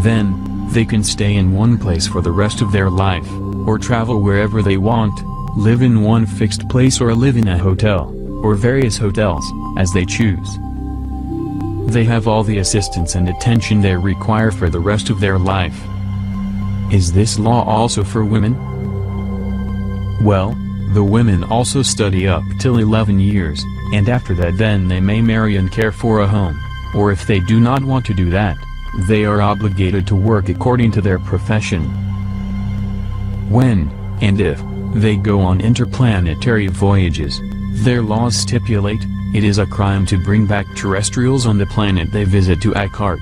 Then, they can stay in one place for the rest of their life, or travel wherever they want, live in one fixed place or live in a hotel, or various hotels, as they choose. They have all the assistance and attention they require for the rest of their life. Is this law also for women? Well, the women also study up till 11 years, and after that then they may marry and care for a home, or if they do not want to do that, they are obligated to work according to their profession. When, and if, they go on interplanetary voyages, their laws stipulate, it is a crime to bring back terrestrials on the planet they visit to Akkart.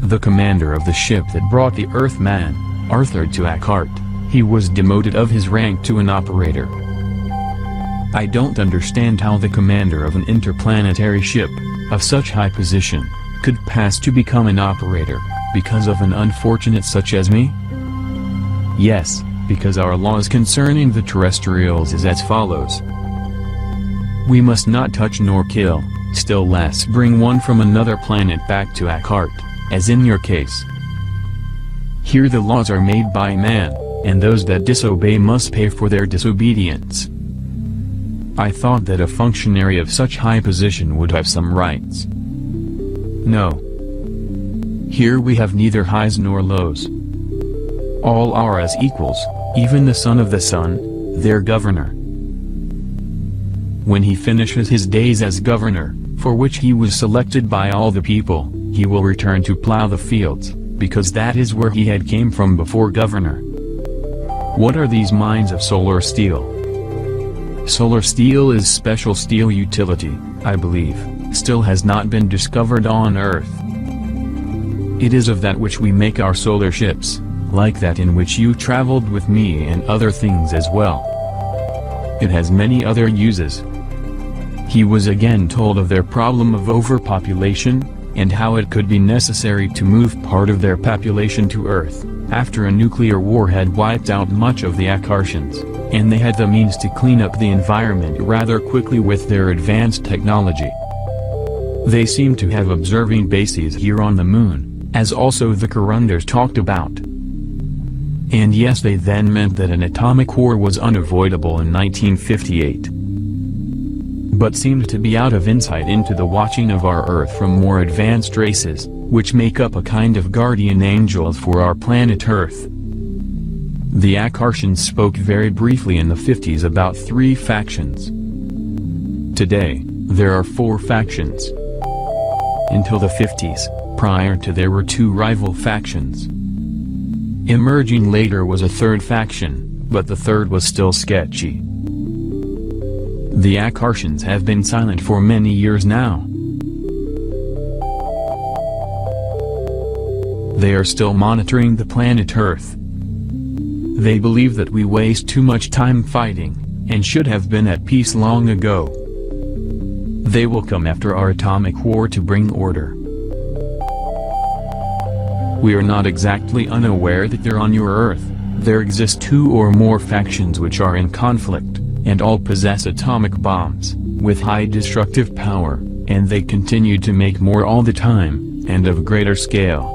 The commander of the ship that brought the Earthman, Artur to Akkart, he was demoted of his rank to an operator. I don't understand how the commander of an interplanetary ship, of such high position, could pass to become an operator, because of an unfortunate such as me? Yes, because our laws concerning the terrestrials is as follows. We must not touch nor kill, still less bring one from another planet back to Akkart, as in your case. Here the laws are made by man, and those that disobey must pay for their disobedience. I thought that a functionary of such high position would have some rights. No. Here we have neither highs nor lows. All are as equals, even the son of the sun, their governor. When he finishes his days as governor, for which he was selected by all the people, he will return to plow the fields, because that is where he had came from before governor. What are these mines of solar steel? Solar steel is special steel utility, I believe, still has not been discovered on Earth. It is of that which we make our solar ships, like that in which you traveled with me, and other things as well. It has many other uses. He was again told of their problem of overpopulation, and how it could be necessary to move part of their population to Earth, after a nuclear war had wiped out much of the Akkartians, and they had the means to clean up the environment rather quickly with their advanced technology. They seem to have observing bases here on the moon, as also the Corunders talked about. And yes, they then meant that an atomic war was unavoidable in 1958. But seemed to be out of insight into the watching of our Earth from more advanced races, which make up a kind of guardian angels for our planet Earth. The Akkartians spoke very briefly in the 50s about 3 factions. Today, there are 4 factions. Until the 50s, prior to there were 2 rival factions. Emerging later was a 3rd faction, but the 3rd was still sketchy. The Akkartians have been silent for many years now. They are still monitoring the planet Earth. They believe that we waste too much time fighting, and should have been at peace long ago. They will come after our atomic war to bring order. We are not exactly unaware that there on your Earth, there exist 2 or more factions which are in conflict, and all possess atomic bombs, with high destructive power, and they continue to make more all the time, and of greater scale.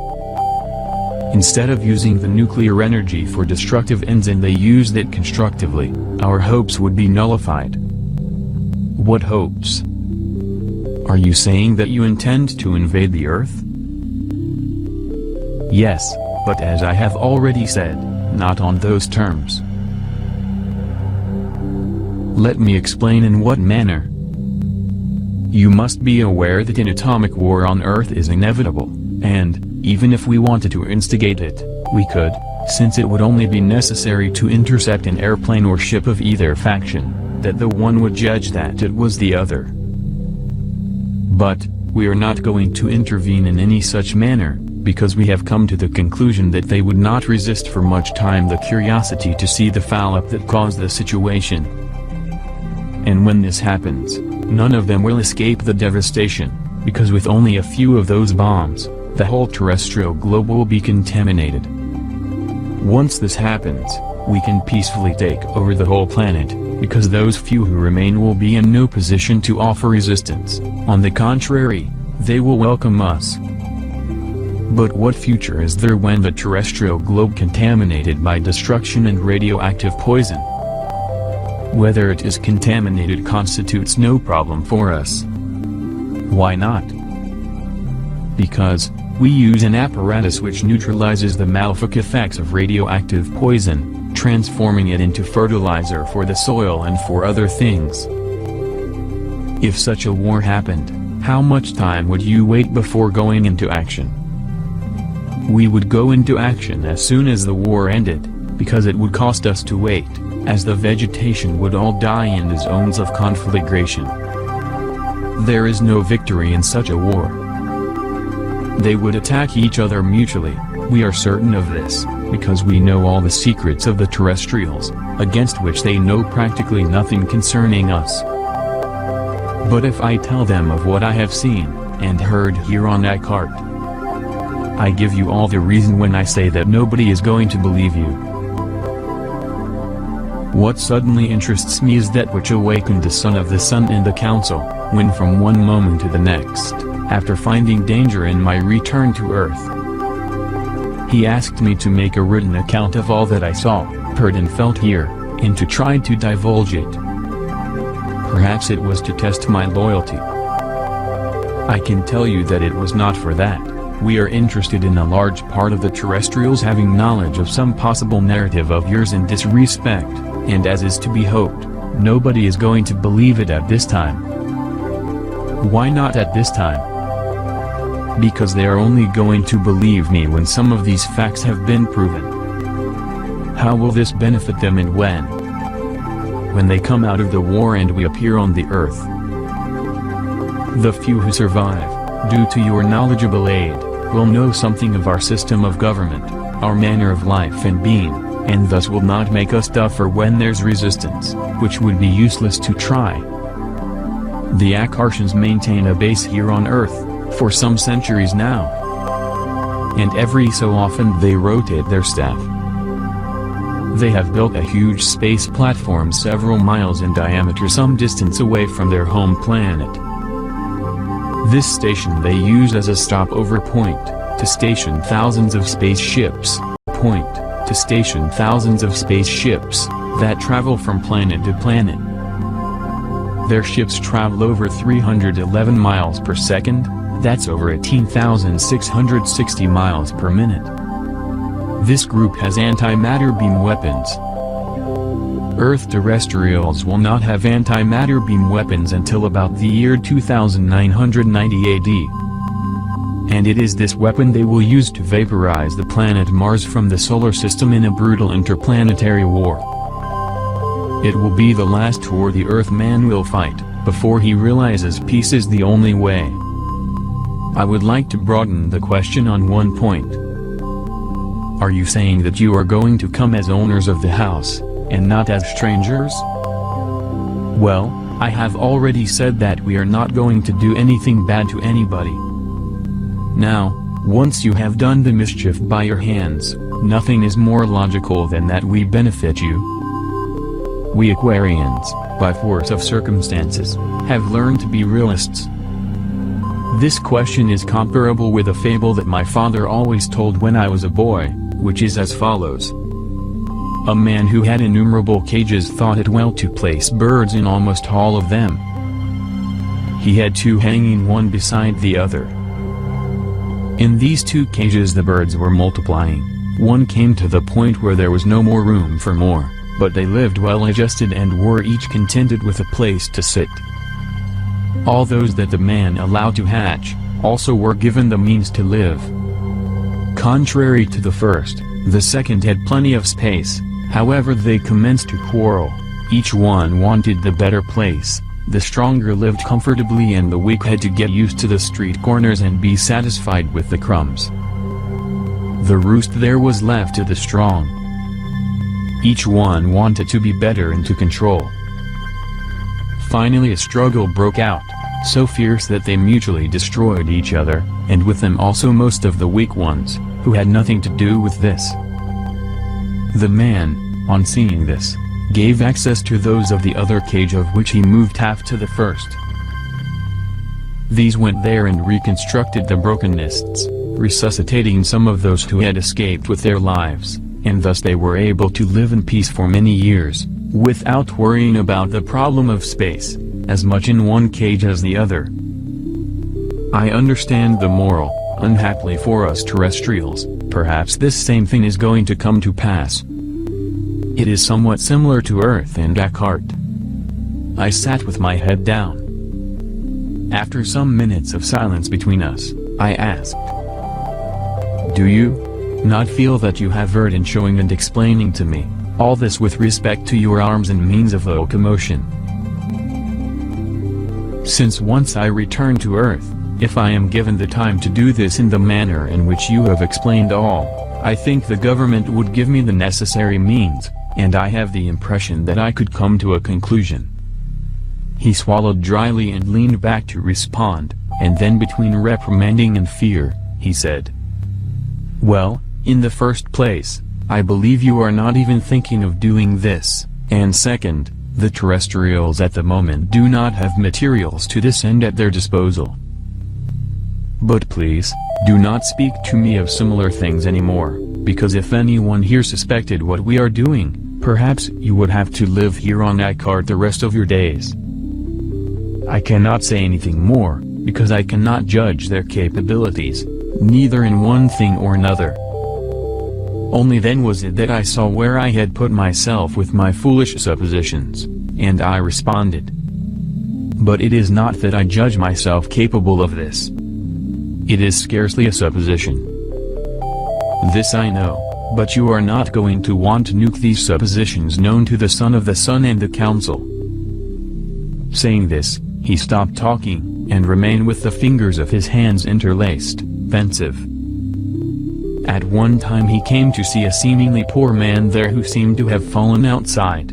Instead of using the nuclear energy for destructive ends and they used it constructively, our hopes would be nullified. What hopes? Are you saying that you intend to invade the Earth? Yes, but as I have already said, not on those terms. Let me explain in what manner. You must be aware that an atomic war on Earth is inevitable, and, even if we wanted to instigate it, we could, since it would only be necessary to intercept an airplane or ship of either faction, that the one would judge that it was the other. But, We are not going to intervene in any such manner, because we have come to the conclusion that they would not resist for much time the curiosity to see the foul-up that caused the situation. And when this happens, none of them will escape the devastation, because with only a few of those bombs, the whole terrestrial globe will be contaminated. Once this happens, we can peacefully take over the whole planet, because those few who remain will be in no position to offer resistance. On the contrary, they will welcome us. But what future is there when the terrestrial globe contaminated by destruction and radioactive poison? Whether it is contaminated constitutes no problem for us. Why not? Because we use an apparatus which neutralizes the malefic effects of radioactive poison, transforming it into fertilizer for the soil and for other things. If such a war happened, how much time would you wait before going into action? We would go into action as soon as the war ended, because it would cost us to wait, as the vegetation would all die in the zones of conflagration. There is no victory in such a war. They would attack each other mutually, we are certain of this, because we know all the secrets of the terrestrials, against which they know practically nothing concerning us. But if I tell them of what I have seen, and heard here on Eckhart, I give you all the reason when I say that nobody is going to believe you. What suddenly interests me is that which awakened the son of the sun in the council, when from one moment to the next, after finding danger in my return to earth, he asked me to make a written account of all that I saw, heard and felt here, and to try to divulge it. Perhaps it was to test my loyalty. I can tell you that it was not for that. We are interested in a large part of the terrestrials having knowledge of some possible narrative of yours in this respect, and as is to be hoped, nobody is going to believe it at this time. Why not at this time? Because they are only going to believe me when some of these facts have been proven. How will this benefit them and when? When they come out of the war and we appear on the earth. The few who survive, due to your knowledgeable aid, will know something of our system of government, our manner of life and being, and thus will not make us suffer when there's resistance, which would be useless to try. The Akarshans maintain a base here on Earth, for some centuries now. And every so often they rotate their staff. They have built a huge space platform several miles in diameter some distance away from their home planet. This station they use as a stopover point, to station thousands of spaceships, that travel from planet to planet. Their ships travel over 311 miles per second, that's over 18,660 miles per minute. This group has antimatter beam weapons. Earth terrestrials will not have antimatter beam weapons until about the year 2990 AD. And it is this weapon they will use to vaporize the planet Mars from the solar system in a brutal interplanetary war. It will be the last war the Earthman will fight, before he realizes peace is the only way. I would like to broaden the question on one point. Are you saying that you are going to come as owners of the house, and not as strangers? Well, I have already said that we are not going to do anything bad to anybody. Now, once you have done the mischief by your hands, nothing is more logical than that we benefit you. We Aquarians, by force of circumstances, have learned to be realists. This question is comparable with a fable that my father always told when I was a boy, which is as follows. A man who had innumerable cages thought it well to place birds in almost all of them. He had two hanging one beside the other. In these two cages the birds were multiplying. One came to the point where there was no more room for more, but they lived well adjusted and were each contented with a place to sit. All those that the man allowed to hatch, also were given the means to live. Contrary to the first, the second had plenty of space, however they commenced to quarrel, each one wanted the better place, The stronger lived comfortably and the weak had to get used to the street corners and be satisfied with the crumbs. The roost there was left to the strong. Each one wanted to be better and to control. Finally a struggle broke out, so fierce that they mutually destroyed each other, and with them also most of the weak ones, who had nothing to do with this. The man, on seeing this, gave access to those of the other cage, of which he moved half to the first. These went there and reconstructed the broken nests, resuscitating some of those who had escaped with their lives, and thus they were able to live in peace for many years, without worrying about the problem of space, as much in one cage as the other. I understand the moral. Unhappily for us terrestrials, perhaps this same thing is going to come to pass. It is somewhat similar to Earth and Descartes. I sat with my head down. After some minutes of silence between us, I asked, "Do you not feel that you have erred in showing and explaining to me all this with respect to your arms and means of locomotion? Since once I return to Earth, if I am given the time to do this in the manner in which you have explained all, I think the government would give me the necessary means, and I have the impression that I could come to a conclusion." He swallowed dryly and leaned back to respond, and then between reprimanding and fear, he said, "Well, in the first place, I believe you are not even thinking of doing this, and second, the terrestrials at the moment do not have materials to this end at their disposal. But please, do not speak to me of similar things anymore, because if anyone here suspected what we are doing, perhaps you would have to live here on Descartes the rest of your days. I cannot say anything more, because I cannot judge their capabilities, neither in one thing or another. Only then was it that I saw where I had put myself with my foolish suppositions, and I responded. But it is not that I judge myself capable of this. It is scarcely a supposition. This I know, but you are not going to want to nuke these suppositions known to the Son of the Sun and the Council." Saying this, he stopped talking, and remained with the fingers of his hands interlaced, pensive. At one time he came to see a seemingly poor man there who seemed to have fallen outside.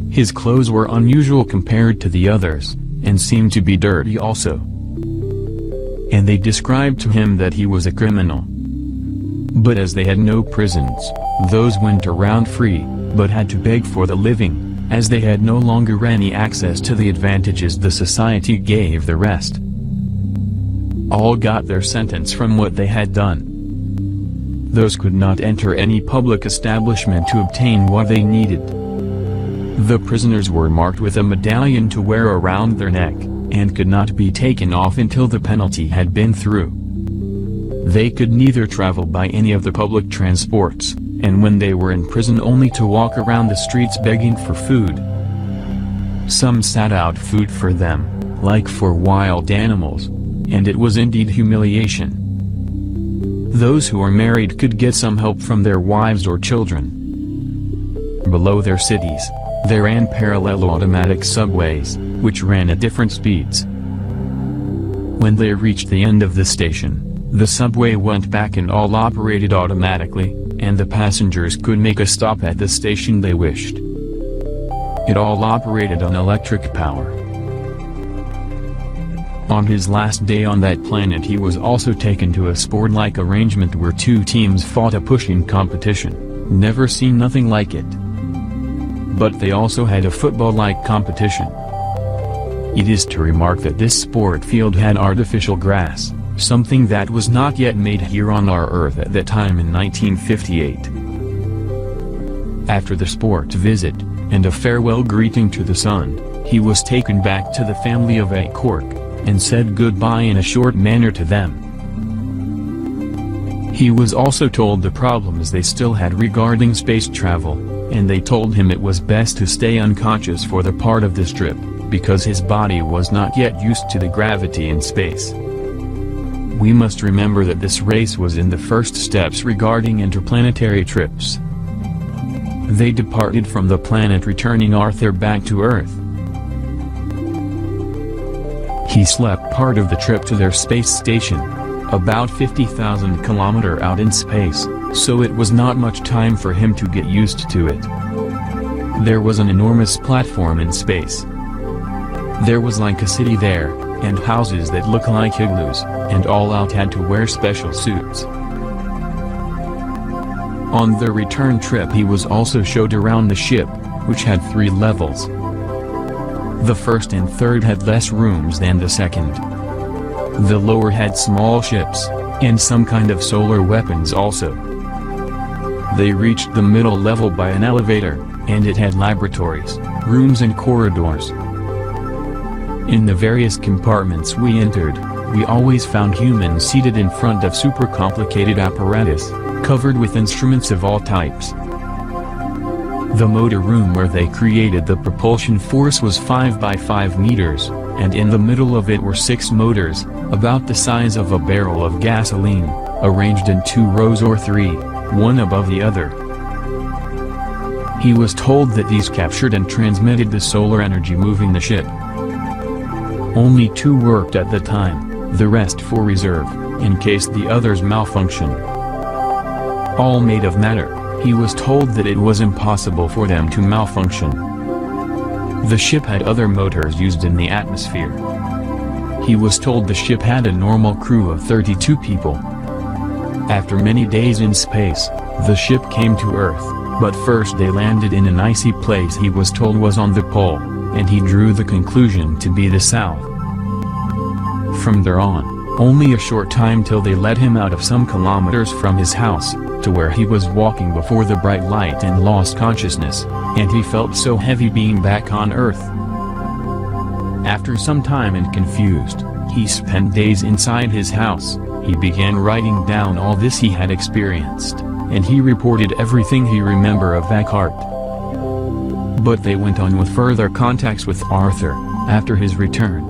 His clothes were unusual compared to the others, and seemed to be dirty also. And they described to him that he was a criminal. But as they had no prisons, those went around free, but had to beg for the living, as they had no longer any access to the advantages the society gave the rest. All got their sentence from what they had done. Those could not enter any public establishment to obtain what they needed. The prisoners were marked with a medallion to wear around their neck, and could not be taken off until the penalty had been through. They could neither travel by any of the public transports, and when they were in prison only to walk around the streets begging for food. Some sat out food for them, like for wild animals, and it was indeed humiliation. Those who are married could get some help from their wives or children. Below their cities, there ran parallel automatic subways, which ran at different speeds. When they reached the end of the station, the subway went back and all operated automatically, and the passengers could make a stop at the station they wished. It all operated on electric power. On his last day on that planet he was also taken to a sport-like arrangement where two teams fought a pushing competition. Never seen nothing like it. But they also had a football-like competition. It is to remark that this sport field had artificial grass, something that was not yet made here on our Earth at that time in 1958. After the sport visit, and a farewell greeting to the sun, he was taken back to the family of a cork, and said goodbye in a short manner to them. He was also told the problems they still had regarding space travel, and they told him it was best to stay unconscious for the part of this trip, because his body was not yet used to the gravity in space. We must remember that this race was in the first steps regarding interplanetary trips. They departed from the planet returning Arthur back to Earth. He slept part of the trip to their space station, about 50,000 kilometers out in space, so it was not much time for him to get used to it. There was an enormous platform in space. There was like a city there, and houses that look like igloos, and all out had to wear special suits. On the return trip he was also showed around the ship, which had 3 levels. The first and third had less rooms than the second. The lower had small ships, and some kind of solar weapons also. They reached the middle level by an elevator, and it had laboratories, rooms and corridors. In the various compartments we entered, we always found humans seated in front of super complicated apparatus, covered with instruments of all types. The motor room where they created the propulsion force was 5 by 5 meters, and in the middle of it were 6 motors, about the size of a barrel of gasoline, arranged in 2 rows or 3, one above the other. He was told that these captured and transmitted the solar energy moving the ship. Only 2 worked at the time, the rest for reserve, in case the others malfunction. All made of matter, he was told that it was impossible for them to malfunction. The ship had other motors used in the atmosphere. He was told the ship had a normal crew of 32 people. After many days in space, the ship came to Earth, but first they landed in an icy place he was told was on the pole, and he drew the conclusion to be the south. From there on, only a short time till they let him out of some kilometers from his house, to where he was walking before the bright light and lost consciousness, and he felt so heavy being back on Earth. After some time and confused, he spent days inside his house. He began writing down all this he had experienced, and he reported everything he remembered of Eckhart. But they went on with further contacts with Arthur, after his return.